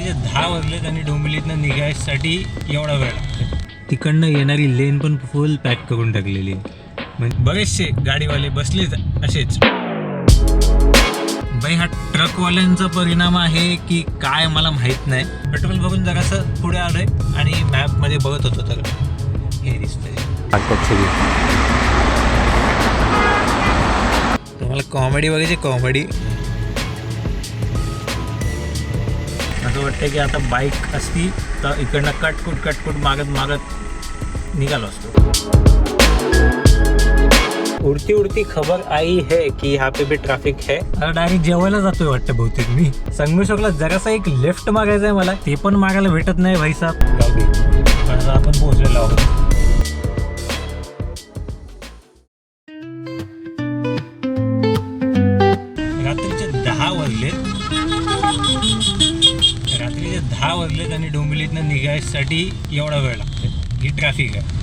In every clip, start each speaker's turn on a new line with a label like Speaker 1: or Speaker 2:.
Speaker 1: रात्रीचे 10 वाजलेत आणि डोंबिवलीतनं निघायसाठी एवढा वेळ लागतो. तिकडनं येणारी लेन पण फुल पॅक करून टाकलेली आहे. म्हणजे बरेचसे गाडीवाले बसलेच असेच. बाई हा ट्रकवाल्यांचा परिणाम आहे की काय मला माहीत नाही. पेट्रोल बघून जरासं पुढे आलोय आणि मॅपमध्ये बघत होतो तर हे दिसतंय. तुम्हाला कॉमेडी बघायची, कॉमेडी. असं वाटतं की आता बाईक असती तर इकडनं कटकुट मागत निघालो असतो. उडती खबर आई है की यहाँ पे भी ट्रॅफिक है. आता डायरेक्ट जेवायला जातोय वाटतं बहुतेक मी. संगमेश्वरला जरासा एक लेफ्ट मागायचं आहे मला, ते पण मागायला भेटत नाही भाई साहेब. जाऊ दे, पण आपण पोहोचलेलो आहोत. रात्रीचे 10 वाजलेत आणि डोंबिवलीतनं निघायसाठी एवढा वेळ लागतो. ही ट्रॅफिक आहे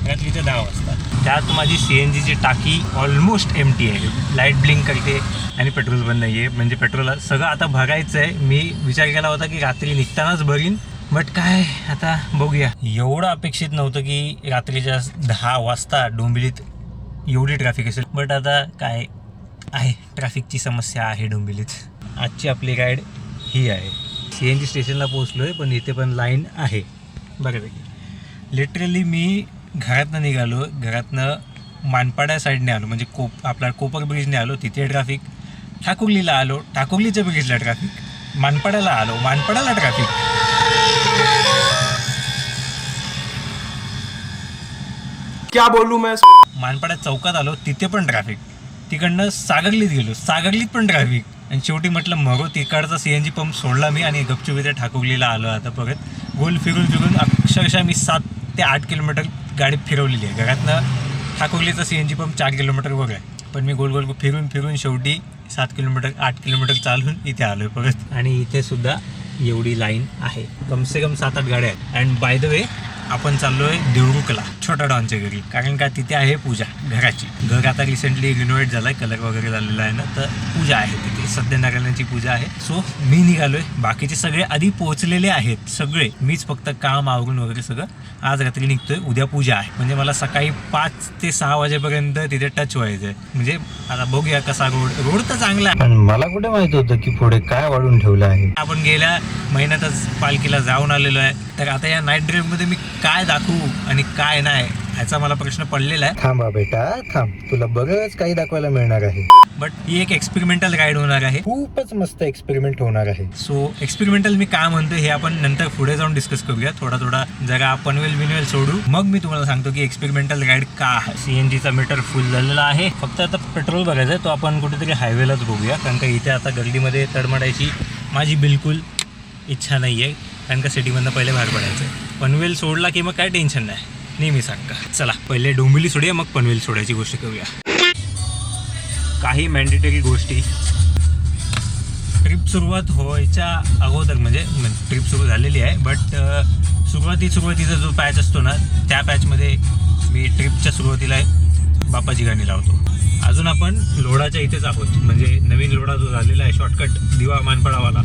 Speaker 1: रात्रीच्या 10 वाजता. त्यात माझी CNGची टाकी ऑलमोस्ट एम्प्टी आहे. लाईट ब्लिंक करते आणि पेट्रोल पण नाही आहे. म्हणजे पेट्रोल सगळं आता भरायचं आहे. मी विचार केला होता की रात्री निघतानाच भरीन, बट काय आता बघूया. एवढं अपेक्षित नव्हतं की रात्रीच्या 10 वाजता डोंबिवलीत एवढी ट्रॅफिक असेल. बट आता काय आहे, ट्रॅफिकची समस्या आहे डोंबिवलीत. आजची आपली राईड ही आहे. CNG स्टेशनला पोहोचलो आहे, पण इथे पण लाईन आहे बऱ्यापैकी. लिटरली मी घरातनं निघालो, घरातनं मानपाड्या साईडने आलो, म्हणजे आपला कोपर ब्रिजने आलो, तिथे ट्रॅफिक. ठाकुर्लीला आलो, ठाकुर्लीच्या ब्रिजला ट्रॅफिक. मानपाड्याला आलो, मानपाड्याला ट्रॅफिक.
Speaker 2: क्या बोलू मैं.
Speaker 1: मानपाड्यात चौकात आलो, तिथे पण ट्रॅफिक. तिकडनं सागरलीत गेलो, सागरलीत पण ट्रॅफिक. आणि शेवटी म्हटलं मरो, तिकडचा CNG पंप सोडला मी आणि गपचूप इथे ठाकुर्लीला आलो. आता परत गोल फिरून अक्षरशः मी 7 ते 8 किलोमीटर गाडी फिरवलेली आहे. घरातनं ठाकुर्लीचा CNG पंप 4 किलोमीटर वर आहे, पण मी गोल फिरून शेवटी 7 किलोमीटर 8 किलोमीटर चालून इथे आलो आहे परत. आणि इथे सुद्धा एवढी लाईन आहे, कमसे कम 7-8 गाड्या आहेत. अँड बाय द वे आपण चाललो आहे देवरुखला, छोटा डॉनच्या घरी. कारण का तिथे आहे पूजा घराची. घर आता रिसेंटली रिनोव्हेट झालं आहे, कलर वगैरे झालेला आहे ना, तर पूजा आहे तिथे. सत्यनारायणाची पूजा आहे. सो मी निघालो आहे. बाकीचे सगळे आधी पोहोचलेले आहेत सगळे. मीच फक्त काम आवरून वगैरे सगळं आज रात्री निघतोय. उद्या पूजा आहे, म्हणजे मला सकाळी 5 ते 6 वाजेपर्यंत तिथे टच व्हायचं आहे. म्हणजे आता बघूया कसा रोड तर चांगला आहे, पण मला कुठे माहित होतं की पुढे काय वाढून ठेवलं आहे. आपण गेल्या महिन्यातच पालखीला जाऊन आलेलो आहे, तर आता या नाईट ड्राईव्हमध्ये मी काय दाखवू आणि काय नाही ह्याचा मला प्रश्न पडलेला आहे.
Speaker 3: थांबा बेटा थांब, तुला बरंच काही दाखवायला मिळणार आहे.
Speaker 1: बट ही एक एक्सपेरिमेंटल राईड होणार आहे.
Speaker 3: खूपच मस्त एक्सपेरिमेंट होणार आहे.
Speaker 1: सो एक्सपेरिमेंटल मी काय म्हणतो हे आपण नंतर पुढे जाऊन डिस्कस करूया. थोडा जरा पनवेल सोडू, मग मी तुम्हाला सांगतो की एक्सपेरिमेंटल राईड का आहे. CNGचा मीटर फुल झालेला आहे, फक्त आता पेट्रोल बघायचं आहे. तो आपण कुठेतरी हायवेलाच बघूया, कारण का इथे आता गर्दीमध्ये तडमडायची माझी बिलकुल इच्छा नाही आहे. कारण का सिटीमधनं पहिले बाहेर पडायचं आहे. पनवेल सोडला की मग काय टेन्शन नाही, नेहमी सारखा. चला पहिले डोंबिवली सोडूया, मग पनवेल सोडायची गोष्ट करूया. काही मॅन्डेटरी गोष्टी ट्रिप सुरुवात व्हायच्या अगोदर, म्हणजे ट्रिप सुरू झालेली आहे, बट सुरुवातीचा जो पॅच असतो ना, त्या पॅचमध्ये मी ट्रिपच्या सुरुवातीला बापाची गाणी लावतो. अजून आपण लोढाच्या इथेच आहोत, म्हणजे नवीन लोढा जो झालेला आहे शॉर्टकट दिवा मानपाडावाला,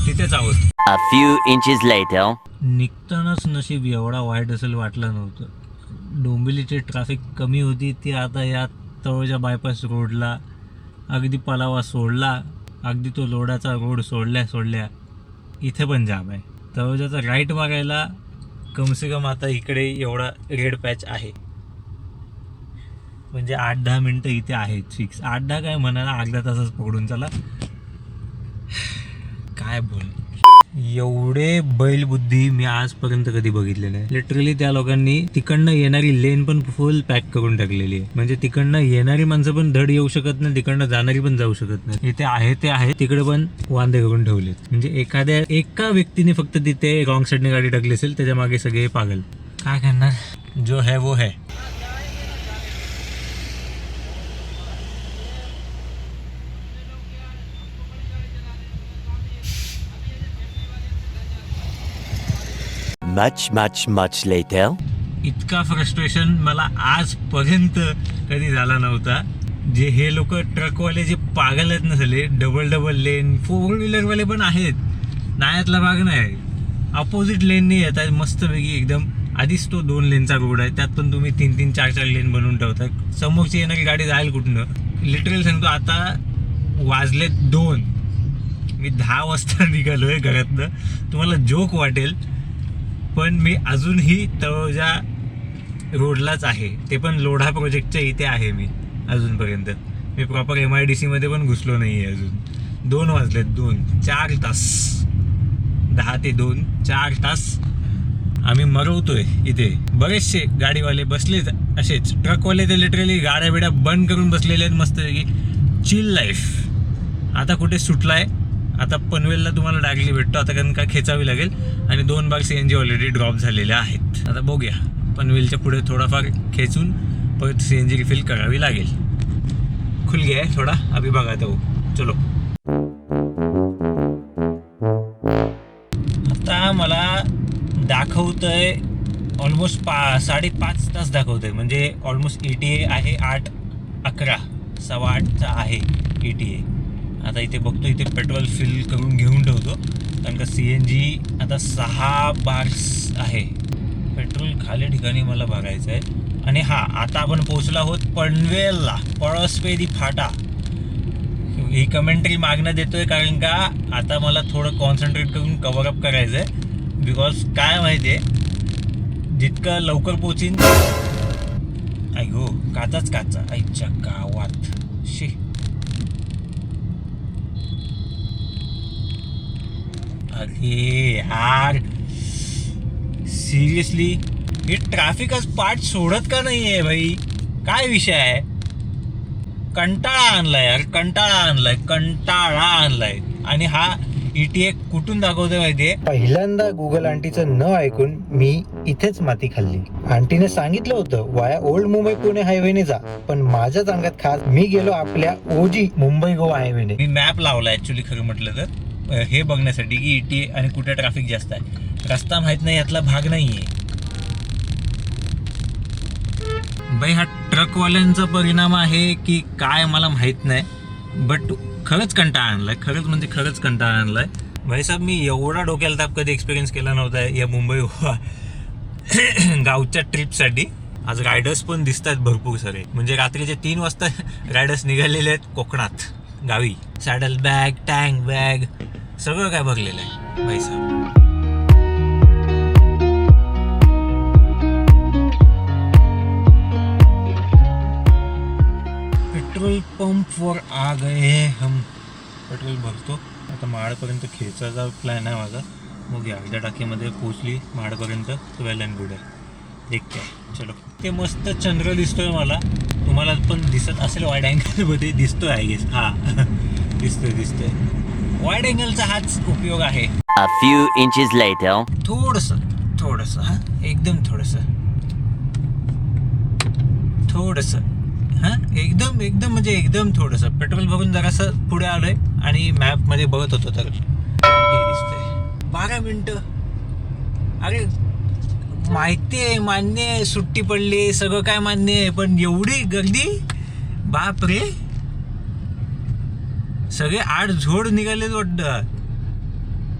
Speaker 1: तिथेच आहोत.
Speaker 4: A few inches later.
Speaker 1: निघतानाच नशीब एवढा वाईट असेल वाटलं नव्हतं. डोंबिवलीची ट्रॅफिक कमी होती ती आता या तळोजा बायपास रोडला अगदी पलावा सोडला, अगदी तो लोडाचा रोड सोडल्या इथे पण जाम आहे. तळोजाचा राईट मागायला कमसे कम आता इकडे एवढा रेड पॅच आहे, म्हणजे 8-10 मिनटं इथे आहेत फिक्स. 8-10 काय म्हणाला, अर्धा तासच पकडून चला. काय बोल, एवढे बैलबुद्धी मी आजपर्यंत कधी बघितले नाही. लिटरली त्या लोकांनी तिकडनं येणारी लेन पण फुल पॅक करून टाकलेली आहे. म्हणजे तिकडनं येणारी माणसं पण धड येऊ शकत नाही, तिकडनं जाणारी पण जाऊ शकत नाही. इथे आहे ते आहे, तिकडे पण वांदे करून ठेवलेत. म्हणजे एका व्यक्तीने फक्त तिथे रॉंग साईडने गाडी टाकली असेल, त्याच्या मागे सगळे पागल. काय करणार, जो है वो है.
Speaker 4: Much later.
Speaker 1: इतका फ्रस्ट्रेशन मला आजपर्यंत कधी झाला नव्हता. जे हे लोक ट्रकवाले जे पागल आहेत ना, झाले डबल लेन, 4 व्हीलरवाले पण आहेत, नायातला भाग नाही, अपोजिट लेननी येत आहे मस्तपैकी एकदम. आधीच तो 2 लेनचा रोड आहे, त्यात पण तुम्ही 3-3, 4-4 लेन बनवून ठेवताय. समोरची येणारी गाडी जाईल कुठनं? लिटरली सांगतो, आता वाजले 2, मी 10 वाजता निघालोय घरातनं. तुम्हाला जोक वाटेल पण मी अजूनही तळोजा रोडलाच आहे, ते पण लोढा प्रोजेक्टच्या इथे आहे मी अजूनपर्यंत. मी प्रॉपर MIDC मध्ये पण घुसलो नाही आहे अजून. 2 वाजलेत, 4 तास, 10 ते 2, 4 तास आम्ही मरवतोय इथे. बरेचसे गाडीवाले बसलेत असेच, ट्रकवाले ते लिटरली गाड्या बिड्या बंद करून बसलेले आहेत मस्त की चिल लाईफ. आता कुठे सुटलाय, आता पनवेलला तुम्हाला डायरेक्टली भेटतो आता, कारण का खेचावी लागेल. आणि 2 बाग CNG ऑलरेडी ड्रॉप झालेले आहेत. आता बघूया, पनवेलच्या पुढे थोडाफार खेचून परत CNG रिफिल करावी लागेल. खुल गया है थोडा, अभी बघाता हो. चलो, आता मला दाखवतंय ऑलमोस्ट 5.5 तास दाखवतंय. म्हणजे ऑलमोस्ट ETA आहे 8:11, 7:15चा आहे ETA. आता इथे बघतो, इथे पेट्रोल फिल करून घेऊन ठेवतो, कारण का CNG आता 6 बार्स आहे. पेट्रोल खाली ठिकाणी मला भरायचं आहे. आणि हा, आता आपण पोहोचलो आहोत पनवेलला, पळसपेरी फाटा. ही कमेंट्री मागणं देतोय कारण का आता मला थोडं कॉन्सन्ट्रेट करून कव्हरअप करायचं आहे. बिकॉज काय माहिती आहे, जितकं लवकर पोचीन. ऐगो काचा आईच्या गावात शी. अरे यार, सिरियसली हे ट्रॅफिकच पार्ट सोडत का नाही आहे भाई? काय विषय आहे? कंटाळा आणलाय यार, कंटाळा आणलाय. आणि हा ETA कुठून दाखवतोय माहितीये?
Speaker 3: पहिल्यांदा गुगल आंटीचं न ऐकून मी इथेच माती खाल्ली. आंटीने सांगितलं होतं वाया ओल्ड मुंबई पुणे हायवेने जा, पण माझ्याच अंगात खास मी गेलो आपल्या OG मुंबई गोवा हायवेने.
Speaker 1: मी मॅप लावला ऍक्च्युली खरं म्हटलं तर हे बघण्यासाठी की ETA आणि कुठे ट्रॅफिक जास्त आहे. रस्ता माहित नाही यातला भाग नाहीये बाई. हा ट्रकवाल्यांचा परिणाम आहे की काय मला माहित नाही, बट खरंच कंटाळा आणलाय भाई साहेब. मी एवढा डोक्याला ताप कधी एक्सपिरियन्स केला नव्हता या मुंबई गावच्या ट्रिपसाठी. आज रायडर्स पण दिसत आहेत भरपूर सारे. म्हणजे रात्रीचे 3 वाजता रायडर्स निघालेले आहेत कोकणात गावी. सॅडल बॅग, टँक बॅग सगळं काय भरलेलं आहे भाई साहेब. पेट्रोल पंपवर आ गए हम. पेट्रोल भरतो आता. महाडपर्यंत खेचायचा प्लॅन आहे माझा. मग या अर्ध्या टाकीमध्ये पोचली महाडपर्यंत, वेल अँड गुड आहे. देखते चलो. ते मस्त चंद्र दिसतोय मला, तुम्हाला पण दिसत असेल वाईड अँगलमध्ये दिसतोय आय गेस. हा दिसतोय. वाईड अँगलचा हाच उपयोग आहे.
Speaker 4: A few inches later.
Speaker 1: थोडंसं हा, एकदम थोडंसं हा, एकदम म्हणजे एकदम थोडंसं. पेट्रोल बघून जरासं पुढे आलोय आणि मॅपमध्ये बघत होतो तर हे दिसतंय 12 मिनिटं. अरे माहिती आहे, मान्य आहे, सुट्टी पडली, सगळं काय मान्य आहे, पण एवढी गर्दी बाप रे. सगळे 8 झोड निघालेत वाटतं.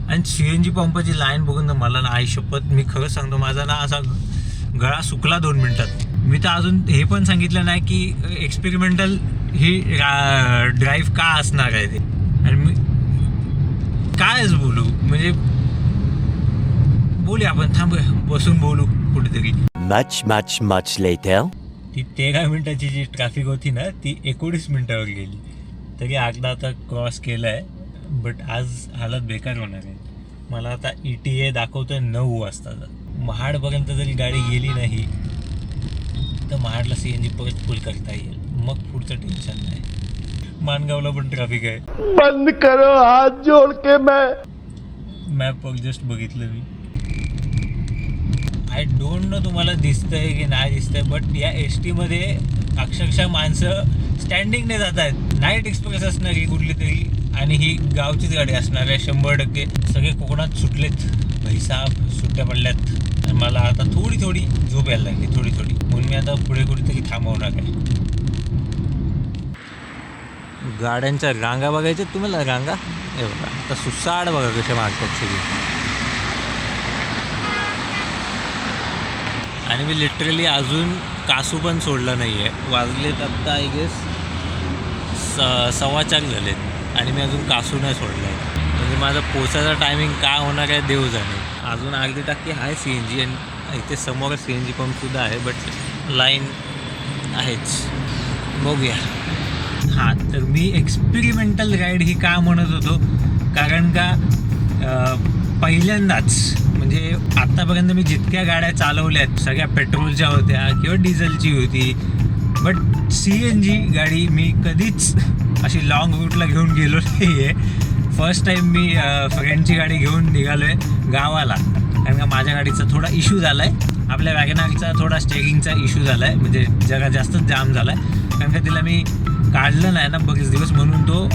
Speaker 1: आणि CNG पंपाची लाईन बघून तर मला ना, आई शपथ मी खरंच सांगतो, माझा ना असा गळा सुकला 2 मिनिटात. मी तर अजून हे पण सांगितलं नाही की एक्सपेरिमेंटल ही ड्राईव्ह का असणार आहे ते. आणि मी कायच बोलू, म्हणजे बोलूया आपण, थांब बसून बोलू कुठेतरी.
Speaker 4: Much later.
Speaker 1: ती 13 मिनिटाची जी ट्रॅफिक होती ना, ती 19 मिनिटावर गेली. तरी अर्धा आता क्रॉस केला आहे, बट आज हालत बेकार होणार आहे. मला आता ETA दाखवतोय 9 वाजताचा. महाडपर्यंत जरी गाडी गेली नाही तर महाडला CNG परत फुल करता येईल, मग पुढचं टेन्शन नाही. मानगावला पण ट्रॅफिक आहे.
Speaker 2: बंद करो हाथ जोड़ के
Speaker 1: मॅपवर जस्ट बघितलं मी. आय डोंट नो तुम्हाला दिसतंय की नाही दिसतंय, बट या ST मध्ये अक्षरशः माणसं स्टँडिंगने जात आहेत. नाईट एक्सप्रेस असणार ही कुठली तरी, आणि ही गावचीच गाडी असणार आहे 100%. सगळे कोकणात सुटलेत भाईसाहेब, सुट्ट्या पडल्यात. मला आता थोडी झोप यायला लागली, थोडी म्हणून मी आता पुढे कुठेतरी थांबवणार आहे. गाड्यांच्या रांगा बघायच्या तुम्हाला, रांगा हे बघा आता सुसाड बघा कसे मारतात सगळी. आणि मी लिटरली अजून कासू पण सोडला नाही आहे. वाजलेत आत्ता आय गेस 4:15 झालेत आणि मी अजून कासू नाही सोडला आहे. म्हणजे माझा पोचायचा टायमिंग काय होणार आहे देव जाणे. अजून अर्धी टाकी आहे CNG आणि इथे समोर CNG पंपसुद्धा आहे, बट लाईन आहेच. बघूया. हां, तर मी एक्सपेरिमेंटल राईड ही का म्हणत होतो, कारण का पहिल्यांदाच म्हणजे आत्तापर्यंत मी जितक्या गाड्या चालवल्यात सगळ्या पेट्रोलच्या होत्या किंवा डिझेलची होती, बट CNG गाडी मी कधीच अशी लाँग रूटला घेऊन गेलो नाही आहे. फर्स्ट टाईम मी फ्रेंडची गाडी घेऊन निघालो आहे गावाला, कारण का माझ्या गाडीचा थोडा इश्यू झाला आहे. आपल्या वॅगनारचा थोडा स्टेरिंगचा इश्यू झाला आहे, म्हणजे जरा जास्तच जाम झाला आहे, कारण का तिला मी काढलं नाही ना बरेच दिवस, म्हणून तो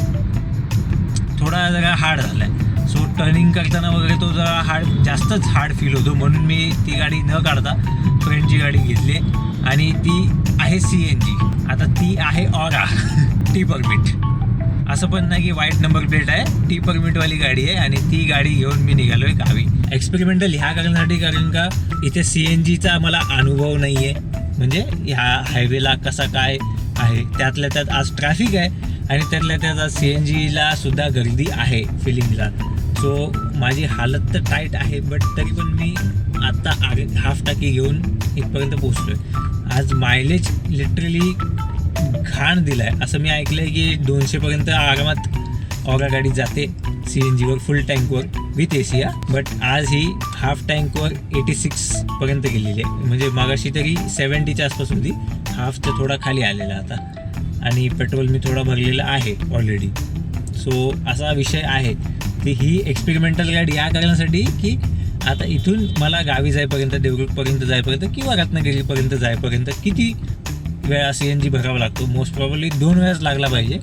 Speaker 1: थोडा जरा हार्ड झाला आहे. सो टर्निंग करताना वगैरे तो जरा जास्तच हार्ड फील होतो, म्हणून मी ती गाडी न काढता फ्रेंडची गाडी घेतली आणि ती आहे CNG. आता ती आहे ऑरा टी परमिट. असं पण नाही की वाईट नंबर प्लेट आहे, टी परमिटवाली गाडी आहे आणि ती गाडी घेऊन मी निघालो आहे गावी. एक्सपेरिमेंटल ह्या कारणासाठी, कारण का इथे CNGचा मला अनुभव नाही आहे. म्हणजे ह्या हायवेला कसा काय आहे, त्यातल्या त्यात आज ट्रॅफिक आहे आणि त्यातल्या त्यात आज CNGला सुद्धा गर्दी आहे फिलिंगला. सो माझी हालत तर टाईट आहे, बट तरी पण मी आत्ता हाफ टाकी घेऊन इथपर्यंत पोचलो आहे. आज मायलेज लिटरली घाण दिला आहे. असं मी ऐकलं आहे की 200पर्यंत आरामात ऑरा गाडी जाते CNGवर फुल टँकवर विथ AC. बट आज ही हाफ टँकवर 86पर्यंत गेलेली आहे. म्हणजे मागाशी तरी 70च्या आसपास होती, हाफचं थोडा खाली आलेला आता. आणि पेट्रोल मी थोडा भरलेला आहे ऑलरेडी. सो असा विषय आहे. ती ही एक्सपेरिमेंटल गाडी या कारणासाठी की आता इथून मला गावी जाईपर्यंत, देवरुखपर्यंत जाईपर्यंत किंवा रत्नागिरीपर्यंत जाईपर्यंत किती वेळा CNG भरावा लागतो. मोस्ट प्रॉब्ली 2 वेळाच लागला पाहिजे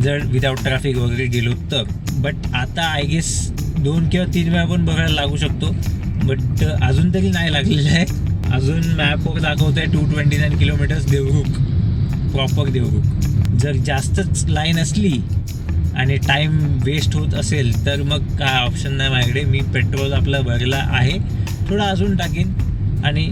Speaker 1: जर विदाऊट ट्रॅफिक वगैरे गेलो तर. बट आता आय गेस 2 किंवा 3 वेळा पण भरायला लागू शकतो, बट अजून तरी नाही लागलेलं आहे. अजून मॅपवर दाखवत आहे 229 किलोमीटर्स देवरुख, प्रॉपर देवरुख. जर जास्तच लाईन असली आणि टाईम वेस्ट होत असेल तर मग काय ऑप्शन नाही माझ्याकडे. मी पेट्रोल आपलं भरला आहे, थोडं अजून टाकीन आणि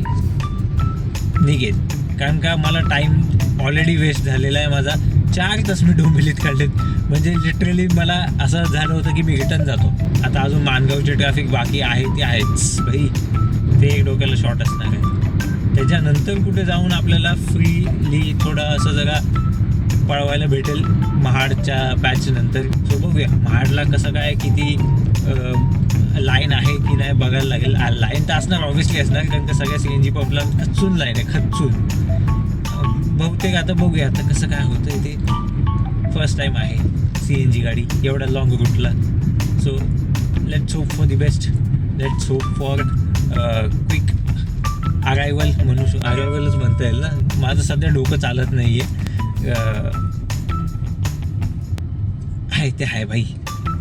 Speaker 1: निघेन, कारण का मला टाईम ऑलरेडी वेस्ट झालेला आहे माझा. 4 तास मी डोंबिवलीत काढलेत. म्हणजे लिटरली मला असं झालं होतं की मी रिटर्न जातो. आता अजून माणगावचे ट्रॅफिक बाकी आहे ते आहेच भाई, ते एक डोक्याला शॉर्ट असणार आहे. त्याच्यानंतर कुठे जाऊन आपल्याला फ्रीली थोडं असं जरा पळवायला भेटेल महाडच्या पॅच नंतर. सो बघूया महाडला कसं काय, किती लाईन आहे की नाही बघायला लागेल. लाईन तर असणार, ऑब्व्हियसली असणार, कारण का सगळ्या CNG पंपला खचून लाईन आहे, खचून. बहुतेक आता बघूया आता कसं काय होतं ते. फर्स्ट टाईम आहे CNG गाडी एवढ्या लाँग रूटला. So let's hope for the best, let's hope for quick arrival. अरायवलच म्हणता येईल ना. माझं सध्या डोकं चालत नाही आहे. ते आहे भाई,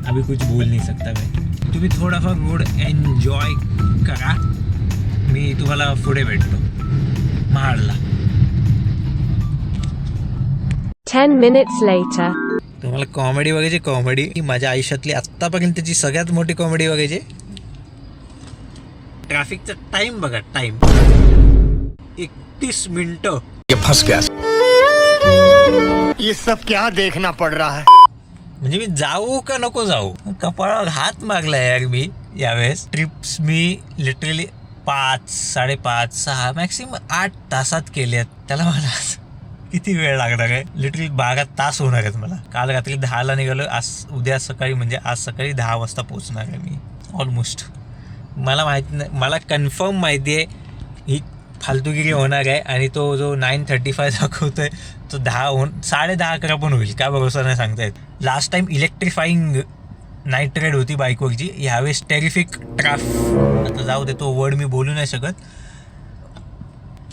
Speaker 1: अभी कुछ बोल नहीं सकता भाई. तुम्ही थोडाफार रोड एन्जॉय करा. मी तुम्हाला पुढे भेटतो महाडला.
Speaker 5: 10 minutes later.
Speaker 3: तुम्हाला कॉमेडी बघायची, कॉमेडी माझ्या आयुष्यातली आत्तापर्यंतची सगळ्यात मोठी कॉमेडी बघायची.
Speaker 1: ट्रॅफिकचा टाइम बघा, टाइम 31 मिनिटं.
Speaker 2: ये फंस गया. ये सब क्या देखना पड़ रहा है.
Speaker 3: म्हणजे मी जाऊ का नको जाऊ, कपाळावर हात मागला यार मी यावेळेस. ट्रिप्स मी लिटरली 5, 5.5, 6 मॅक्सिमम 8 तासात केल्यात. त्याला मला किती वेळ लागणार आहे, लिटरली 12 तास होणार आहेत मला. काल रात्री 10ला निघालो, आज उद्या सकाळी म्हणजे आज सकाळी 10 वाजता पोहोचणार आहे मी ऑलमोस्ट. मला माहिती नाही, मला कन्फर्म माहिती आहे ही फालतूगिरी होणार आहे. आणि तो जो 9:35 दाखवतोय तो 10:10 पण होईल, काय भरोसा नाही सांगता येत. लास्ट टाइम इलेक्ट्रिफाईंग नाईट राईड होती बाईकवरची, ह्यावेळेस टेरिफिक आता जाऊ दे, तो वर्ड मी बोलू नाही शकत,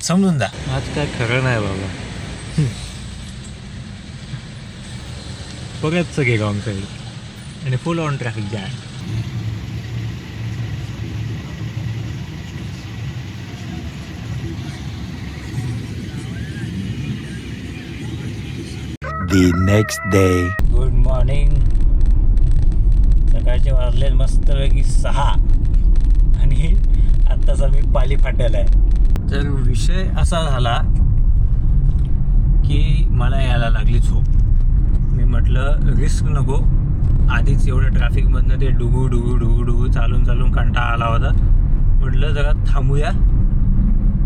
Speaker 3: समजून जा.
Speaker 1: आज काय खरं नाही बाबा. बघत सगळे रॉंग साईड आणि फुल on traffic jam.
Speaker 4: The next day.
Speaker 1: Good morning. सकाळचे वाजले मस्तपैकी 6 आणि आत्ताच आम्ही पाली फाट्याला आहे. तर विषय असा झाला की मला यायला लागली झोप. मी म्हटलं रिस्क नको, आधीच एवढं ट्रॅफिकमधनं ते डुगू चालून कंटाळा आला होता. म्हटलं जरा थांबूया.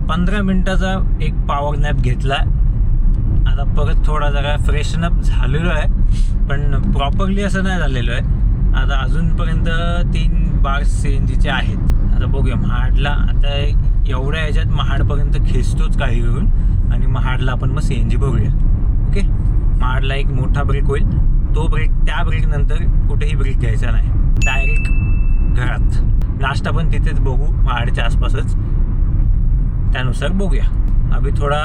Speaker 1: 15 मिनटाचा एक पॉवर नॅप घेतला. आता परत थोडा जरा फ्रेशनअप झालेलो आहे, पण प्रॉपरली असं नाही झालेलो आहे. आता अजूनपर्यंत 3 बार्स CNGचे आहेत. आता बघूया महाडला. आता एवढ्या ह्याच्यात महाडपर्यंत खेचतोच काही करून आणि महाडला आपण मग CNG बघूया. ओके, महाडला एक मोठा ब्रेक होईल. तो ब्रेक, त्या ब्रेकनंतर कुठेही ब्रेक घ्यायचा नाही, डायरेक्ट घरात. नाश्ता पण तिथेच बघू महाडच्या आसपासच, त्यानुसार बघूया. अभी थोड़ा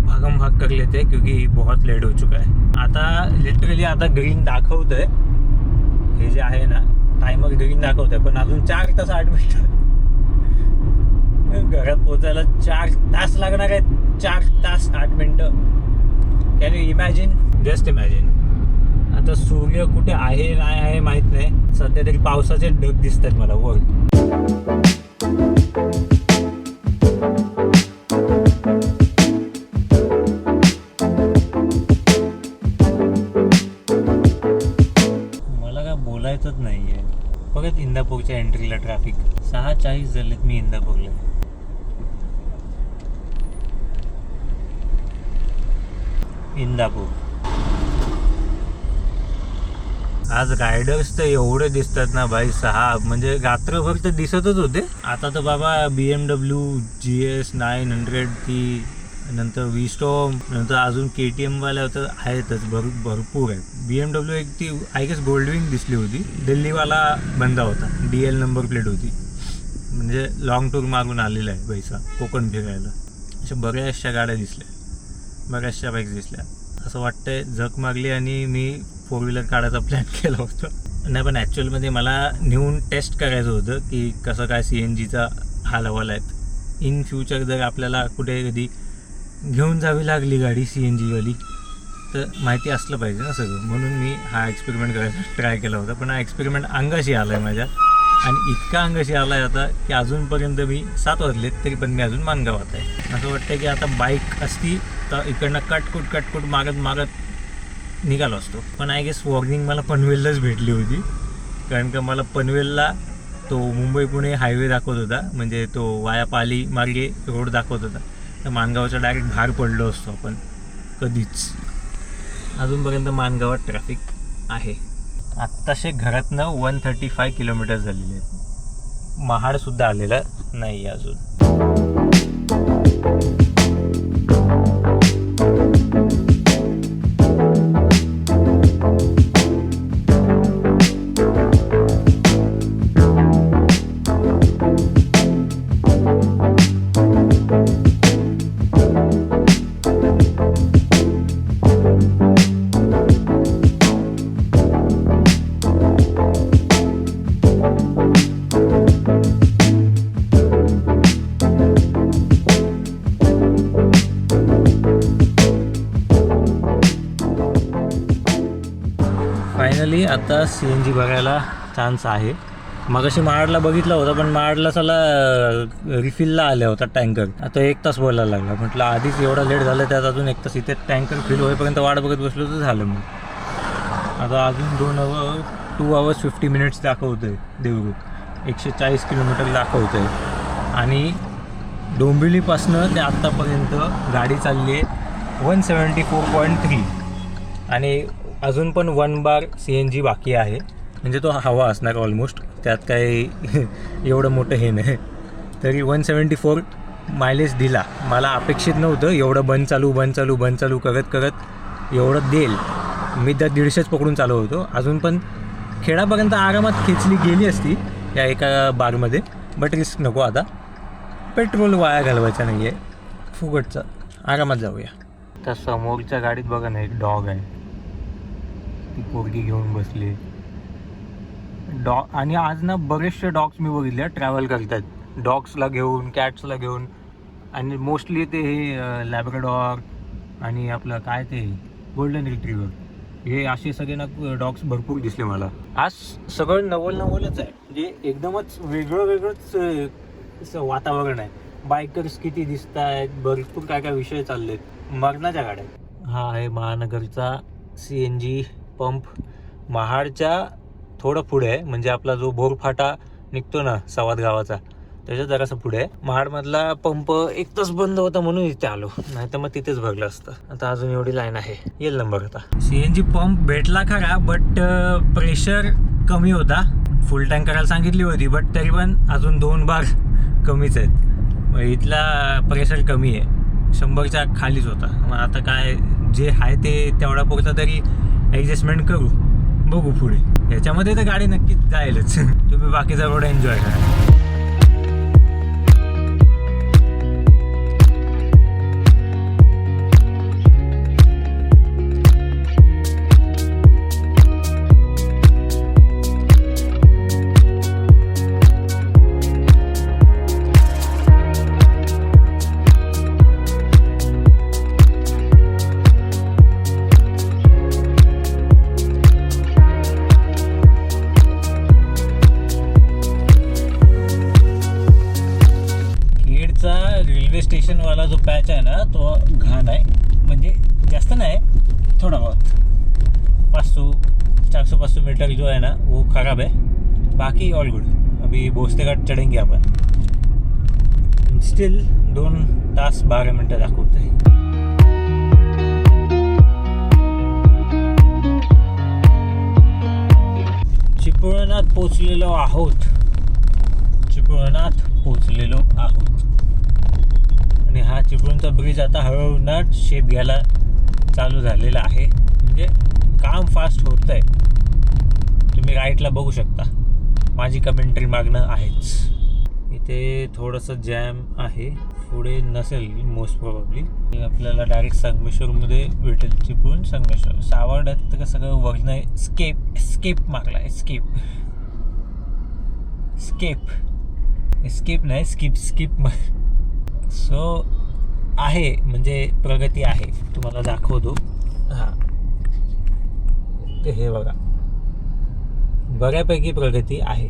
Speaker 1: भागम भाग कर लेते क्योंकि बहुत लेट हो चुका है. आता लिटरली आता ग्रीन दाखवत आहे, हे जे आहे ना टायमर ग्रीन दाखवत आहे, पण अजून 4 तास 8 मिनिटं. घरात पोचायला 4 तास लागणार आहेत. 4 तास 8 मिनिटं. Can you imagine? Just imagine. आता सूर्य कुठे आहे नाही आहे माहीत नाही. सध्या तरी पावसाचे ढग दिसत आहेत मला वर. मला काय बोलायचंच नाही आहे. बघत इंदापूरच्या एंट्रीला ट्रॅफिक 6:40 झालेत. मी इंदापूरला. इंदापूर. आज रायडर्स तर एवढे दिसतात ना भाई. 6 म्हणजे रात्रभर तर दिसतच होते. आता तर बाबा BMW GS 900 ती, नंतर V-Storm, नंतर अजून KTM वाल्या तर आहेतच, भरपूर आहेत. BMW एक ती आय गेस गोल्डविंग दिसली होती. दिल्लीवाला बंदा होता, DL नंबर प्लेट होती. म्हणजे लॉंग टूर मागून आलेला आहे पैसा कोकण फिरायला. अशा बऱ्याचशा गाड्या दिसल्या, बऱ्याचशा बाईक्स दिसल्या. असं वाटतंय झक मागली आणि मी 4 व्हीलर काढायचा प्लॅन केला होता. नाही, पण ॲक्च्युअलमध्ये मला नेऊन टेस्ट करायचं होतं की कसं काय CNGचा हा लेवल आहेत. इन फ्युचर जर आपल्याला कुठे कधी घेऊन जावी लागली गाडी CNGवाली तर माहिती असलं पाहिजे ना सगळं. म्हणून मी हा एक्सपेरिमेंट करायचा ट्राय केला होता. पण हा एक्सपेरिमेंट अंगाशी आला आहे माझ्या, आणि इतका अंगाशी आला आहे आता की अजूनपर्यंत मी 7 वाजलेत तरी पण मी अजून मानगावात आहे. असं वाटतं की आता बाईक असती तर इकडनं कटकुट मागत निघालो असतो. पण आय गेस वॉर्निंग मला पनवेललाच भेटली होती, कारण का मला पनवेलला तो मुंबई पुणे हायवे दाखवत होता, म्हणजे तो वाया पाली मार्गे रोड दाखवत होता. तर मानगावचा डायरेक्ट बाहेर पडलो असतो आपण कधीच. अजूनपर्यंत मानगावात ट्रॅफिक आहे. आत्ताशे घरातनं 135 किलोमीटर झालेले आहेत. महाडसुद्धा आलेला नाही अजून. फायनली आता CNG बघायला चान्स आहे. मगाशी महाडला बघितला होता, पण महाडला चला रिफिलला आल्या होता टँकर. आता 1 तास बोलायला लागला. म्हटलं आधीच एवढा लेट झालं, त्यात अजून 1 तास इथे टँकर फिल होईपर्यंत वाट बघत बसलो तर झालं. मग आता अजून 2 hours 50 minutes दाखवतं आहे. देवरूख 140 किलोमीटर दाखवतं आहे. आणि डोंबिवलीपासनं ते आत्तापर्यंत गाडी चालली आहे 174.3 आणि अजून पण 1 बार CNG बाकी आहे. म्हणजे तो हवा असणार ऑलमोस्ट, त्यात काही एवढं मोठं हे नाही. तरी 174 मायलेज दिला. मला अपेक्षित नव्हतं एवढं बंद चालू करत एवढं देईल. मी त्या 150च पकडून चालू होतो. अजून पण खेळापर्यंत आरामात खेचली गेली असती या एका बारमध्ये, बट रिस्क नको. आता पेट्रोल वाया घालवायचा नाही आहे, फुकटचा. आरामात जाऊया. त्या समोरच्या गाडीत बघा ना, एक डॉग आहे. ती पोरगी घेऊन बसली. आणि आज ना बरेचसे डॉग्स मी बघितले ट्रॅव्हल करतात, डॉग्सला घेऊन, कॅट्सला घेऊन. आणि मोस्टली ते हे लॅब्राडॉर आणि आपलं काय ते गोल्डन रिट्रीवर, हे असे सगळे ना डॉग्स भरपूर दिसले मला.
Speaker 3: आज सगळं नवलच आहे, म्हणजे एकदमच वेगळंच वातावरण आहे. बायकर्स किती दिसत आहेत, भरपूर काय काय विषय चाललेत, मरणाच्या गाड्या. हा आहे महानगरचा CNG पंप. महाडच्या थोडं पुढे आहे, म्हणजे आपला जो बोरफाटा निघतो ना सवाद गावाचा, त्याच्या जरासं पुढे आहे. महाडमधला पंप एक तास बंद होता म्हणून इथे आलो, नाही तर मग तिथेच भरलं असतं. आता अजून एवढी लाईन आहे. येईल नंबर आता. CNG पंप भेटला खरा, बट प्रेशर कमी होता. फुल टँक करायला सांगितली होती, बट तरी पण अजून 2 बार कमीच आहेत. इथला प्रेशर कमी आहे, 100च्या खालीच होता. मग आता काय जे आहे ते तेवढा पुरता तरी ॲडजस्टमेंट करू, बघू पुढे. याच्यामध्ये तर गाडी नक्कीच जाईलच. तुम्ही बाकीचा रोड एन्जॉय करा. रेल्वे स्टेशनवाला जो पॅच आहे ना तो घाण आहे, म्हणजे जास्त नाही, थोड़ा बहुत 500-400 मीटर जो है ना वो खराब है, बाकी ऑल गुड. अभी भोसले घाट चढेंगे आपण. स्टिल 2 तास 12 मिनटं दाखवत आहे. चिपळूणात पोचलेलो आहोत. आणि हा चिपळूणचा ब्रिज आता हळूहळू ना शेप घ्यायला चालू झालेला आहे, म्हणजे काम फास्ट होत आहे. तुम्ही राईटला बघू शकता, माझी कमेंट्री मागणं आहेच. इथे थोडंसं जॅम आहे, पुढे नसेल मोस्ट प्रॉब्ली. आपल्याला डायरेक्ट संगमेश्वरमध्ये भेटेल. चिपळूण संगमेश्वर सावर्ड्यात तर सगळं वर्ण आहे. स्केप मागला आहे. स्केप नाही, स्किप. सो आहे, म्हणजे प्रगती आहे. तुम्हाला दाखवतो. हां, ते हे बघा, बऱ्यापैकी प्रगती आहे.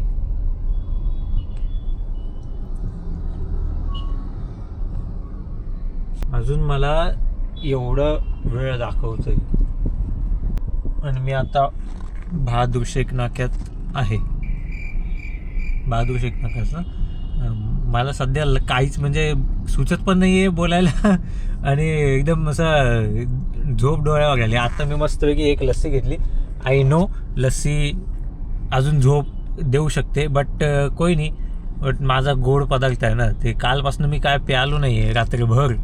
Speaker 3: अजून मला एवढं वेळ दाखवतोय आणि मी आता बहादूर शेख नाक्यात आहे. बहादूर शेख नाक्याचं मला सध्या काहीच म्हणजे सुचत पण नाही आहे बोलायला, आणि एकदम असं झोप डोळ्यावर आली. आता मी मस्तपैकी एक लस्सी घेतली. आय नो लस्सी अजून झोप देऊ शकते, बट कोई नाही. बट माझा गोड पदार्थ आहे ना, ते कालपासून मी काय प्यालो नाही आहे रात्रभर.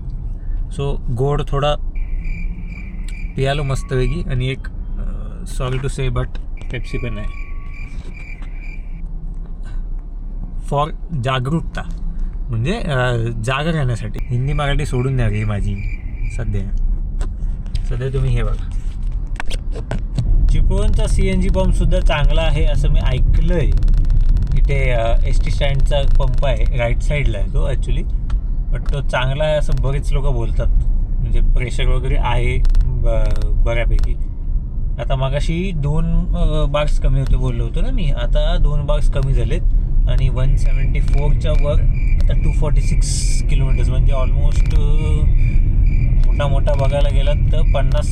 Speaker 3: सो गोड थोडा प्यालो मस्तपैकी. आणि एक sorry to say but Pepsi पण आहे फॉर जागरूकता, म्हणजे जागा राहण्यासाठी. हिंदी मराठी सोडून द्या रे माझी सध्या तुम्ही हे बघा. चिपळूणचा CNG पंपसुद्धा चांगला आहे असं मी ऐकलं आहे. इथे ST स्टँडचा पंप आहे, राईट साईडला आहे तो ॲक्च्युली, बट तो चांगला आहे असं बरेच लोक बोलतात. म्हणजे प्रेशर वगैरे आहे बऱ्यापैकी. आता मगाशी 2 बार्स कमी होते बोललो होतो ना मी, आता 2 बार्स कमी झालेत. आणि 174च्या वर आता 246 किलोमीटर्स, म्हणजे ऑलमोस्ट मोठा बघायला गेलात तर 50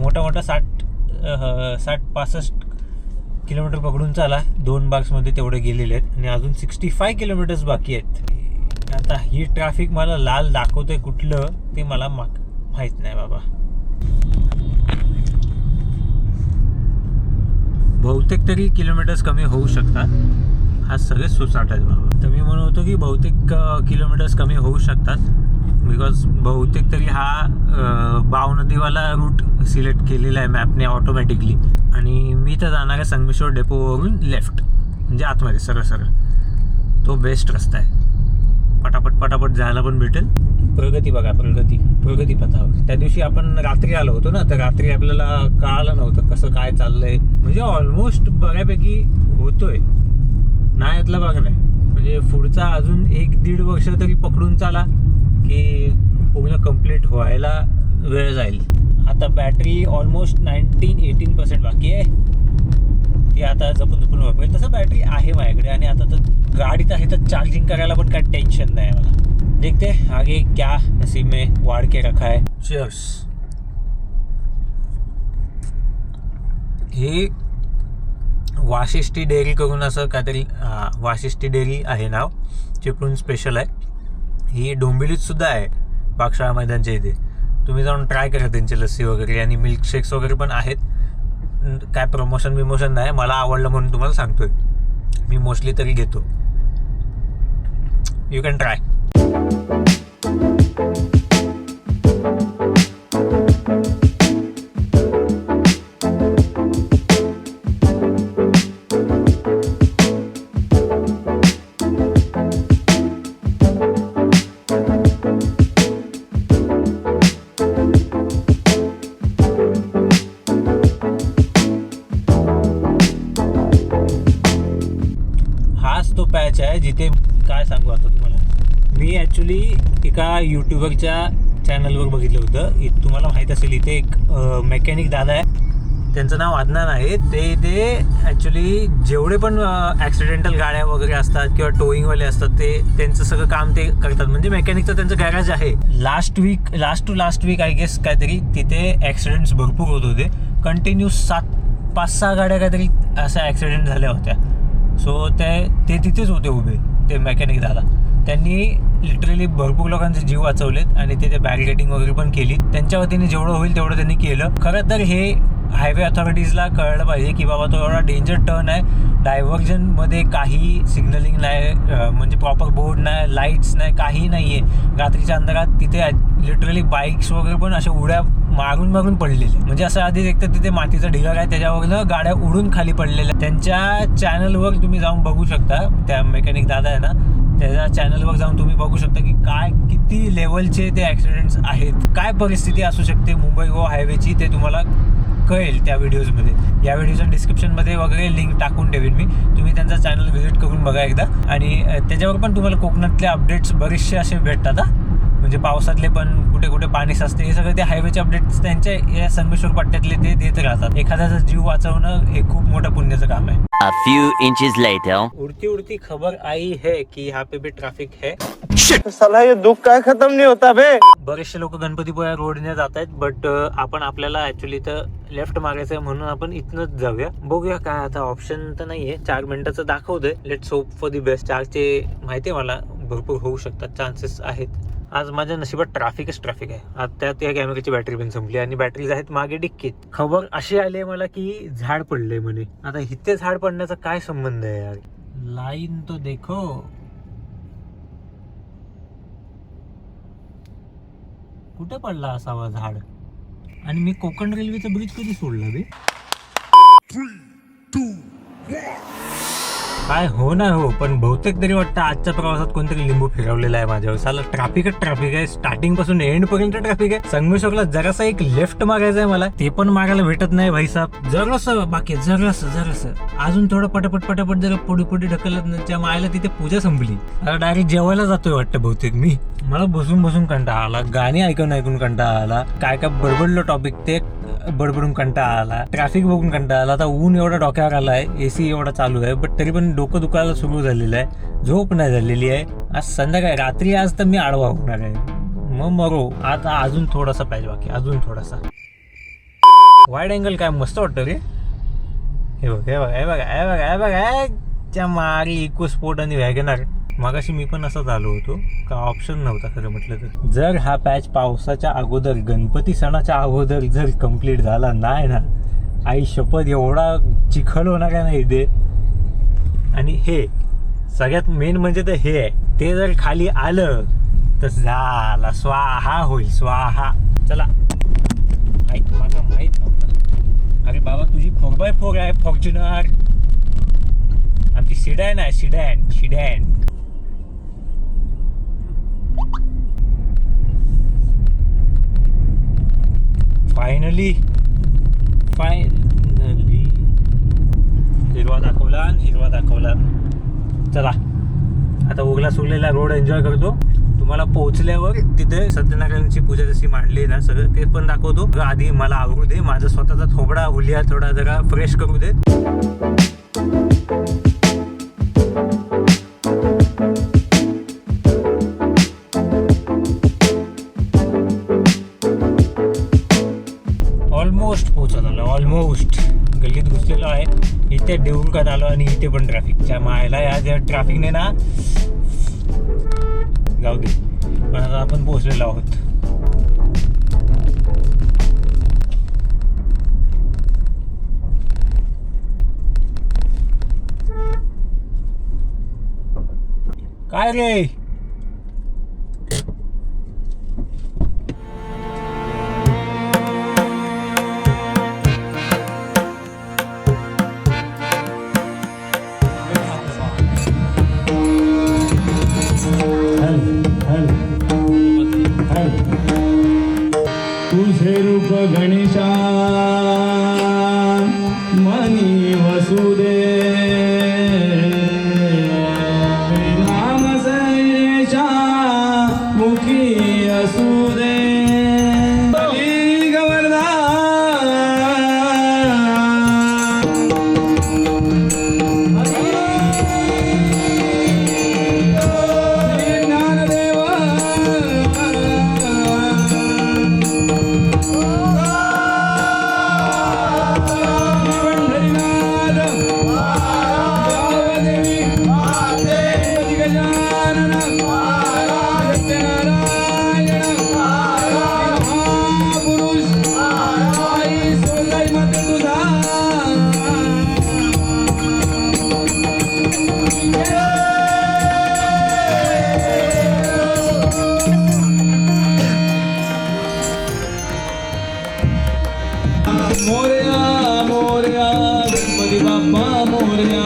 Speaker 3: मोठा 60-65 किलोमीटर पकडून चाला. 2 बार्समध्ये तेवढे गेलेले आहेत आणि अजून 65 किलोमीटर्स बाकी आहेत. आता ही ट्रॅफिक मला लाल दाखवतोय कुठलं ते मला माहीत नाही बाबा. बहुतेक तरी किलोमीटर्स कमी होऊ शकतात. हा सगळेच सुसाट आहेत बाबा. तर मी म्हणत होतो की बहुतेक किलोमीटर्स कमी होऊ शकतात, बिकॉज बहुतेक तरी हा बाव नदीवाला रूट सिलेक्ट केलेला आहे मॅपने ऑटोमॅटिकली. आणि मी तर जाणार आहे संगमेश्वर डेपोवरून लेफ्ट, म्हणजे आतमध्ये सरळ. तो बेस्ट रस्ता आहे, पटापट जायला पण भेटेल. प्रगती बघा, प्रगती पथावर. त्या दिवशी आपण रात्री आलो होतो ना, तर रात्री आपल्याला कळालं नव्हतं कसं काय चाललंय. म्हणजे ऑलमोस्ट बऱ्यापैकी होतोय नाही यातला भाग नाही. म्हणजे पुढचा अजून 1-1.5 वर्ष तरी पकडून चाला की पूर्ण कंप्लीट व्हायला वेळ जाईल. आता बॅटरी ऑलमोस्ट 19-18% बाकी आहे. ती
Speaker 1: की आता जपून जपून वापरेल. तसं बॅटरी आहे माझ्याकडे आणि आता तर गाडीत आहे तर चार्जिंग करायला पण काही टेन्शन नाही मला. देखते आगे क्या नसीब में वाढ के रखा है. चीयर्स. ही वाशिष्ठी डेअरी करून असं काहीतरी, वाशिष्ठी डेअरी आहे नाव, चिपळूण स्पेशल आहे. ही डोंबिवलीत सुद्धा आहे पाकशाळा मैदानच्या इथे. तुम्ही जाऊन ट्राय करा त्यांची लस्सी वगैरे आणि मिल्कशेक्स वगैरे पण आहेत. काय प्रमोशन बिमोशन नाही, मला आवडलं म्हणून तुम्हाला सांगतोय. मी मोस्टली तरी घेतो. You can try. हाच तो पॅच आहे जिथे काय सांगू आता तुम्हाला. मी ॲक्च्युली एका यूट्यूबरच्या चॅनलवर बघितलं होतं. तुम्हाला माहीत असेल, इथे एक मेकॅनिक दादा आहे, त्यांचं नाव अदनान आहे. ते इथे ॲक्च्युली जेवढे पण ॲक्सिडेंटल गाड्या वगैरे असतात किंवा टोईंगवाले असतात ते त्यांचं सगळं काम ते करतात. म्हणजे मेकॅनिकचं त्यांचं गॅरेज आहे. Last to last week I guess काहीतरी तिथे ॲक्सिडेंट्स भरपूर होत होते. कंटिन्यू 5-6 गाड्या काहीतरी अशा ॲक्सिडेंट झाल्या होत्या. सो ते तिथेच होते उभे, ते मेकॅनिक दादा. त्यांनी लिटरली भरपूर लोकांचे जीव वाचवलेत आणि ते बॅरिकेडिंग वगैरे पण केली. त्यांच्या वतीने जेवढं होईल तेवढं त्यांनी केलं. खरं तर हे हायवे अथॉरिटीजला कळलं पाहिजे की बाबा तो एवढा डेंजर टर्न आहे, डायव्हर्जनमध्ये काही सिग्नलिंग नाही, म्हणजे प्रॉपर बोर्ड नाही, लाईट्स नाही, काही नाही आहे. रात्रीच्या अंधारात तिथे लिटरली बाईक्स वगैरे पण अशा उड्या मारून पडलेले. म्हणजे असं आधी एक तर तिथे मातीचा ढिगार आहे, त्याच्यावरनं गाड्या उडून खाली पडलेल्या. त्यांच्या चॅनलवर तुम्ही जाऊन बघू शकता, त्या मेकॅनिक दादा आहे ना, त्याच्या चॅनलवर जाऊन तुम्ही बघू शकता की काय किती लेवलचे ते ॲक्सिडेंट्स आहेत, काय परिस्थिती असू शकते मुंबई गोवा हायवेची, ते तुम्हाला कळेल त्या व्हिडिओजमध्ये. या व्हिडिओच्या डिस्क्रिप्शनमध्ये वगैरे लिंक टाकून ठेवीन मी. तुम्ही त्यांचा चॅनल व्हिजिट करून बघा एकदा. आणि त्याच्यावर पण तुम्हाला कोकणातले अपडेट्स बरेचसे असे भेटतात. म्हणजे पावसातले पण कुठे कुठे पाणी साचते, हे सगळे ते हायवेचे अपडेट्स त्यांच्या या संगमेश्वर पट्ट्यातले ते देत राहतात. एखाद्याचा जीव वाचवणं हे खूप मोठं पुण्याचं काम आहे.
Speaker 4: A few inches later.
Speaker 1: उड़ती खबर आई है कि यहाँ पे भी ट्रैफिक है.
Speaker 2: साला ये दुख का खत्म नहीं होता बे.
Speaker 1: बरेचसे लोक गणपतीपुळा रोडने जात आहेत, बट आपल्याला ऍक्च्युली तर लेफ्ट मारायचं आहे म्हणून आपण इथनच जाऊया. बघूया काय आता, ऑप्शन तर नाहीये. 4 मिनिटाचं दाखवतंय. Let's hope for the best. 4चे माहिती आहे मला भरपूर होऊ शकतात, चान्सेस आहेत. आज माझ्या नशिबात ट्रॅफिक आहे. आज त्यात या कॅमेऱ्याची बॅटरी पण संपली आणि बॅटरीज आहेत मागे डिक्कीत. खबर अशी आली आहे मला की झाड पडलंय म्हणे. आता इथे झाड पडण्याचा काय संबंध आहे यार. लाईन तो देखो. कुठे पडला असावा झाड. आणि मी कोकण रेल्वेचा ब्रिज कधी सोडला बे. काय हो ना हो, पण बहुतेक तरी वाटतं आजच्या प्रवासात कोणतरी लिंबू फिरवलेला आहे माझ्यावर. साला ट्रॅफिकच ट्रॅफिक आहे, स्टार्टिंग पासून एंड पर्यंत ट्रॅफिक आहे. संगमेश्वरला जरासा एक लेफ्ट मागायचं आहे मला, ते पण मागायला भेटत नाही भाईसाहेब. जरासं बाकी, जरासं अजून थोडं पटापट जरा पुढे ढकलत त्या मायला तिथे पूजा संपली. आता डायरेक्ट जेवायला जातोय वाटतं बहुतेक मी. मला बसून कंटाळा आला, गाणी ऐकून कंटाळा आला, काय बडबडलो टॉपिक ते बडबडून कंटाळा आला, ट्रॅफिक बघून कंटाळा आला. आता ऊन एवढा डोक्यावर आलाय, एसी एवढा चालू आहे, बट तरी पण डोकं दुखायला सुरू झालेलं आहे. झोप नाही झालेली आहे. आज संध्याकाळी रात्री आज तर मी आडवा होणार आहे. मग मरो. आता अजून थोडासा पाहिजे बाकी, अजून थोडासा. वाईड अँगल काय मस्त वाटतं रे. हे बघ त्या मारी इको स्पोर्ट आणि वॅगनर. मगाशी मी पण असाच आलो होतो का, ऑप्शन नव्हता खरं म्हटलं तर. जर हा पॅच पावसाच्या अगोदर, गणपती सणाच्या अगोदर जर कंप्लीट झाला नाही ना, आई शपथ एवढा चिखल होणार आहे ना इथे. आणि हे सगळ्यात मेन म्हणजे तर हे आहे, ते जर खाली आलं तर झाला, स्वाहा होईल, स्वाहा. चला, माझा माहीत नव्हतं. अरे बाबा, तुझी 4x4 आहे फॉर्च्युनर. आमची सिडॅन आहे, सिडॅन. फायनली हिरवा दाखवला. चला आता उगला सुगलेला रोड एन्जॉय करतो. तुम्हाला पोहोचल्यावर तिथे सत्यनारायणची पूजा जशी मांडली ना सगळं ते पण दाखवतो. आधी मला आवरू दे, माझा स्वतःचा थोबडा हुलिया थोडा जरा फ्रेश करू दे. ऑलमोस्ट पोहोचत आलो, ऑलमोस्ट गल्लीत घुसलेलो आहे. इथे देऊळकात आलो आणि इथे पण ट्रॅफिकच्या मायला या ट्रॅफिकने ना जाऊ दे. पण आता आपण पोहोचलेलो आहोत. काय रे
Speaker 6: तुझे रूप गणेशा मनी वसुदे नाम सैशा मुखी असुदे गवर्धा मोरया मोरया गणपती बाप्पा मोरया.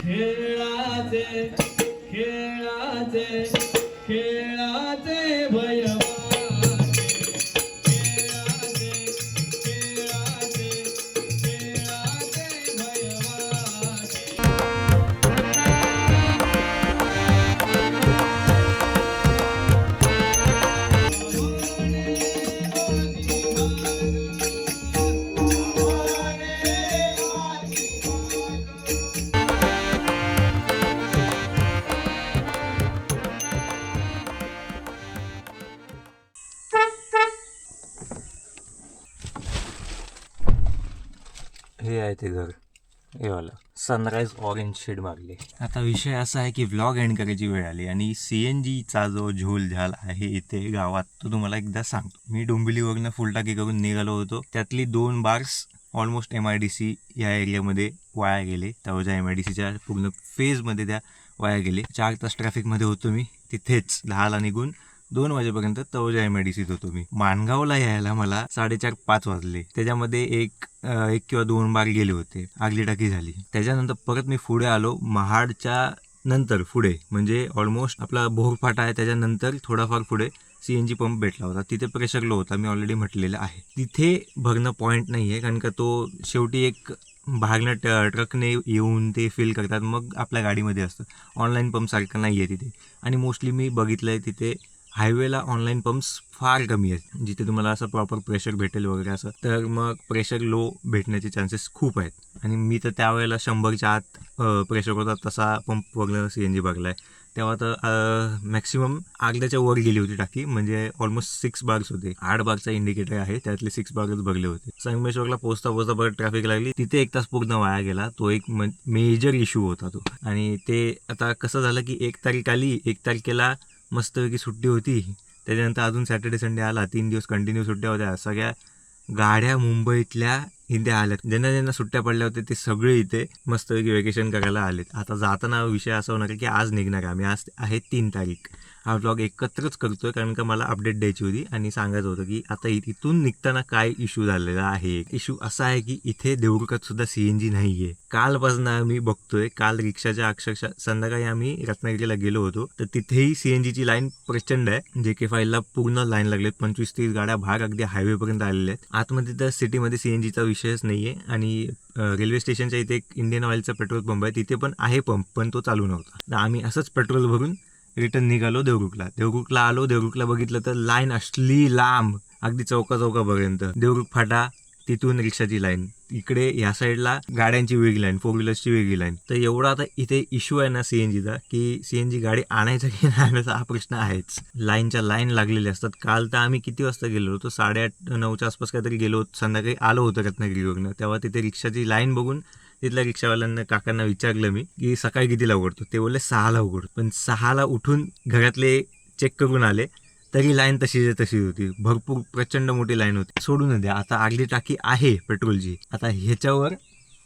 Speaker 6: खेळाचे खेळाचे खेळाचे भयवाचे खेळाचे खेळाचे खेळाचे भयवाचे.
Speaker 1: हे आहे ते घर, हे वाला सनराईज ऑरेंज शेड मारले. आता विषय असा आहे की व्लॉग एंड करायची वेळ आली आणि CNGचा जो झोलझाल आहे इथे गावात तो तुम्हाला एकदा सांगतो. मी डोंबिवलीवरनं फुलटाकी करून निघालो होतो. त्यातली 2 बार्स ऑलमोस्ट MIDC या एरियामध्ये वाया गेले. तळोजा MIDCच्या पूर्ण फेजमध्ये त्या वाया गेले. 4 तास ट्रॅफिकमध्ये होतो मी. तिथेच 10ला निघून 2 वाजेपर्यंत तळोजा MIDCत होतो मी. माणगावला यायला मला 4:30-5 वाजले. त्याच्यामध्ये एक किंवा 2 बार गेले होते. आगली टाकी झाली. त्याच्यानंतर परत मी पुढे आलो. महाडच्या नंतर पुढे म्हणजे ऑलमोस्ट आपला भोरफाटा आहे त्याच्यानंतर थोडाफार पुढे CNG पंप भेटला होता. तिथे प्रेशर लो होता, मी ऑलरेडी म्हटलेलं आहे. तिथे भरणं पॉईंट नाही आहे कारण का तो शेवटी एक बाहेरनं ट्रकने येऊन ते फिल करतात मग आपल्या गाडीमध्ये असतं. ऑनलाईन पंपसारखं नाही आहे तिथे. आणि मोस्टली मी बघितलं आहे तिथे हायवेला ऑनलाईन पंप्स फार कमी आहेत जिथे तुम्हाला असं प्रॉपर प्रेशर भेटेल वगैरे असं. तर मग प्रेशर लो भेटण्याचे चान्सेस खूप आहेत. आणि मी तर त्यावेळेला 100च्या आत प्रेशर होता तसा पंप वगैरे CNG बघला आहे. तेव्हा तर मॅक्सिमम अर्ध्याच्या वर गेली होती टाकी. म्हणजे ऑलमोस्ट 6 बार्स होते. 8 बारचा इंडिकेटर आहे त्यातले 6 बार्स भरले होते. संगमेश्वरला पोहोचता परत ट्रॅफिक लागली. तिथे 1 तास पूर्ण वाया गेला. तो एक मेजर इश्यू होता तो. आणि ते आता कसं झालं की 1 तारीख आली, 1 तारखेला मस्तपैकी सुट्टी होती. त्याच्यानंतर अजून सॅटर्डे संडे आला. 3 दिवस कंटिन्यू सुट्ट्या होत्या. सगळ्या गाड्या मुंबईतल्या इथे आल्यात. ज्यांना सुट्ट्या पडल्या होत्या ते सगळे इथे मस्तपैकी वेकेशन करायला आलेत. आता जाताना विषय असा होणार आहे की आज निघणार आम्ही. आज आहे 3 तारीख हा व्लॉग एकत्रच करतोय कारण का मला अपडेट द्यायची होती आणि सांगायचं होतं की आता इथून निघताना काय इश्यू झालेला आहे. इश्यू असा आहे की इथे देवरुखात सुद्धा CNG नाहीये. कालपासून आम्ही बघतोय, काल रिक्षाच्या अक्षरशः संध्याकाळी आम्ही रत्नागिरीला गेलो होतो तर तिथेही CNGची लाईन प्रचंड आहे. JK5ला पूर्ण लाईन लागलेत, 25-30 गाड्या भाग अगदी हायवेपर्यंत आलेल्या आहेत. आतमध्ये तर सिटीमध्ये CNGचा विषयच नाहीये. आणि रेल्वे स्टेशनच्या इथे एक इंडियन ऑइलचा पेट्रोल पंप आहे, तिथे पण आहे पंप, पण तो चालू नव्हता. तर आम्ही असंच पेट्रोल भरून रिटर्न निघालो देवरुखला आलो. देवरुखला बघितलं तर लाईन असली लांब, अगदी चौकापर्यंत. देवरुख फाटा, तिथून रिक्षाची लाईन, इकडे ह्या साईडला गाड्यांची वेगळी लाईन, 4 व्हीलर्सची वेगळी लाईन. तर एवढा आता इथे इश्यू आहे ना CNGचा की CNG गाडी आणायचा की नाही आणायचा हा प्रश्न आहेच. लाईनच्या लाईन लागलेले असतात. काल तर आम्ही किती वाजता गेलो होतो, 8:30-9च्या आसपास काहीतरी गेलो होतो. संध्याकाळी आलो होतो रत्नागिरीवरनं. तेव्हा तिथे रिक्षाची लाईन बघून तिथल्या रिक्षावाल्यांना काकांना विचारलं मी की सकाळी कितीला उघडतो. ते बोलले 6ला उघडतो. पण 6ला उठून घरातले चेक करून आले तरी लाईन तशीच होती. भरपूर प्रचंड मोठी लाईन होती. सोडून द्या, आता अर्धी टाकी आहे पेट्रोलची. आता ह्याच्यावर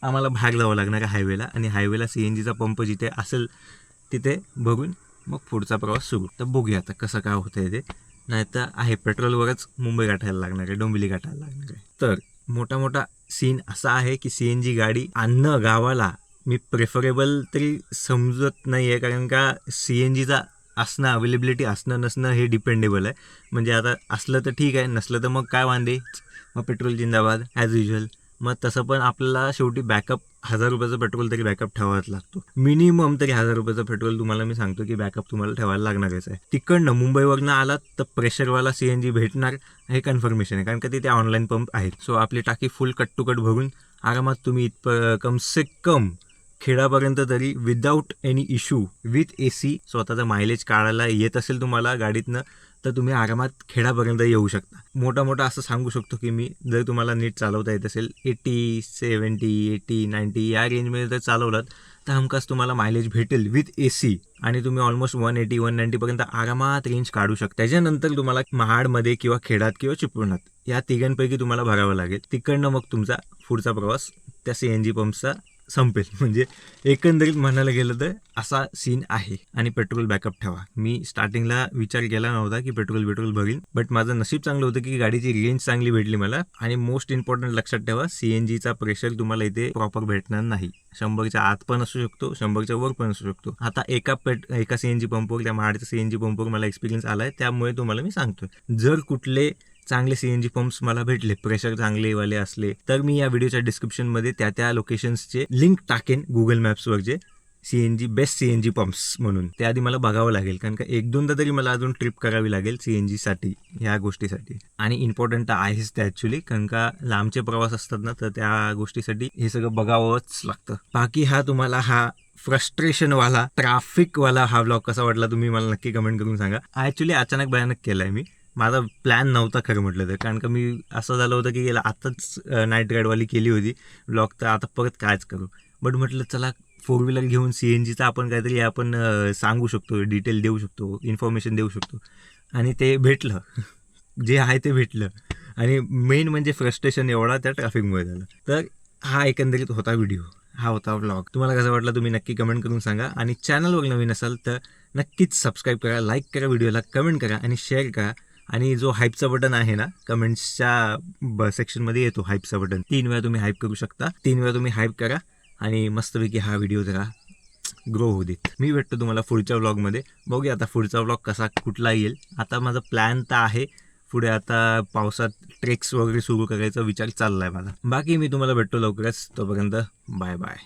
Speaker 1: आम्हाला भाग जावं लागणार आहे हायवेला, आणि हायवेला CNGचा पंप जिथे असेल तिथे बघून मग पुढचा प्रवास सुरू. तर बघूया आता कसं काय होतं ते. नाही तर आहे पेट्रोलवरच मुंबई गाठायला लागणार आहे, डोंबिवली गाठायला लागणार आहे. तर मोठा सीन असा आहे की CNG गाडी आणणं गावाला मी प्रेफरेबल तरी समजत नाही आहे. कारण का CNGचा असणं, अवेलेबिलिटी असणं नसणं हे डिपेंडेबल आहे. म्हणजे आता असलं तर ठीक आहे, नसलं तर मग काय वांदे, मग पेट्रोल जिंदाबाद ॲज युजल. मग तसं पण आपल्याला शेवटी बॅकअप 1000 रुपयाचं पेट्रोल तरी बॅकअप ठेवावाच लागतो. मिनिमम तरी 1000 रुपयाचं पेट्रोल तुम्हाला मी सांगतो की बॅकअप तुम्हाला ठेवायला लागणारच आहे. तिकडनं मुंबईवरनं आलात तर प्रेशरवाला CNG भेटणार हे कन्फर्मेशन आहे, कारण का तिथे ऑनलाईन पंप आहेत. सो आपली टाकी फुल कट टू कट भरून आरामात तुम्ही कम से कम खेडापर्यंत तरी without any issue with AC स्वतःचा मायलेज काढायला येत असेल तुम्हाला गाडीतनं तर तुम्ही आरामात खेडापर्यंत येऊ शकता. मोठा असं सांगू शकतो की मी, जर तुम्हाला नीट चालवता येत असेल 80, 70, 80, 90 या रेंजमध्ये जर चालवलात तर हमखास तुम्हाला मायलेज भेटेल विथ AC, आणि तुम्ही ऑलमोस्ट 180, 190पर्यंत आरामात रेंज काढू शकता. त्याच्यानंतर तुम्हाला महाडमध्ये किंवा खेडात किंवा चिपळुणात या तिघांपैकी तुम्हाला भरावं लागेल. तिकडनं मग तुमचा पुढचा प्रवास त्या CNG पंपचा संपेल. म्हणजे एकंदरीत म्हणायला गेलं तर असा सीन आहे. आणि पेट्रोल बॅकअप ठेवा. मी स्टार्टिंगला विचार केला नव्हता की पेट्रोल भरीन, बट माझं नशीब चांगलं होतं की गाडीची रेंज चांगली भेटली मला. आणि मोस्ट इम्पॉर्टंट लक्षात ठेवा, CNGचा प्रेशर तुम्हाला इथे प्रॉपर भेटणार नाही. 100च्या आत पण असू शकतो, 100च्या वर पण असू शकतो. आता एका CNG पंपवर, त्या महाडच्या CNG पंपवर मला एक्सपिरियन्स आलाय, त्यामुळे तुम्हाला मी सांगतोय. जर कुठले चांगले CNG पंप्स मला भेटले, प्रेशर चांगलेवाले असले, तर मी या व्हिडिओच्या डिस्क्रिप्शनमध्ये त्या लोकेशन्सचे लिंक टाकेन गुगल मॅप्सवरचे बेस्ट CNG पंप्स म्हणून. त्याआधी मला बघावं लागेल, कारण का 1-2दा तरी मला अजून ट्रिप करावी लागेल CNGसाठी, ह्या गोष्टीसाठी. आणि इम्पॉर्टंट आहेच ते ॲक्च्युली, कारण का लांबचे प्रवास असतात ना, तर त्या गोष्टीसाठी हे सगळं बघावंच लागतं. बाकी तुम्हाला हा फ्रस्ट्रेशनवाला, ट्रॅफिकवाला हा व्लॉग कसा वाटला तुम्ही मला नक्की कमेंट करून सांगा. ॲक्च्युली अचानक भयानक केला आहे मी. माझा प्लॅन नव्हता खरं म्हटलं तर, कारण का मी असं झालं होतं की आताच नाईट राईडवाली केली होती व्लॉग, तर आता परत कायच करू. बट म्हटलं चला 4 व्हीलर घेऊन CNGचा आपण काहीतरी आपण सांगू शकतो, डिटेल देऊ शकतो, इन्फॉर्मेशन देऊ शकतो. आणि ते भेटलं, जे आहे ते भेटलं. आणि मेन म्हणजे फ्रस्ट्रेशन एवढा त्या ट्रॅफिकमुळे झालं. तर हा एकंदरीत होता व्हिडिओ, हा होता व्लॉग. तुम्हाला कसं वाटलं तुम्ही नक्की कमेंट करून सांगा. आणि चॅनलवर नवीन असाल तर नक्कीच सबस्क्राईब करा, लाईक करा व्हिडिओला, कमेंट करा आणि शेअर करा. आणि जो हाईपचा बटन आहे ना, कमेंट्सच्या सेक्शनमध्ये येतो हाईपचा बटन, 3 वेळा तुम्ही हाईप करू शकता. 3 वेळा तुम्ही हाईप करा आणि मस्तपैकी हा व्हिडिओ जरा ग्रो होऊ देत. मी भेटतो तुम्हाला पुढच्या व्लॉगमध्ये. बघूया आता पुढचा व्लॉग कसा कुठला येईल. आता माझा प्लॅन तर आहे, पुढे आता पावसात ट्रेक्स वगैरे सुरू करायचा विचार चालला आहे माझा. बाकी मी तुम्हाला भेटतो लवकरच. तोपर्यंत बाय बाय.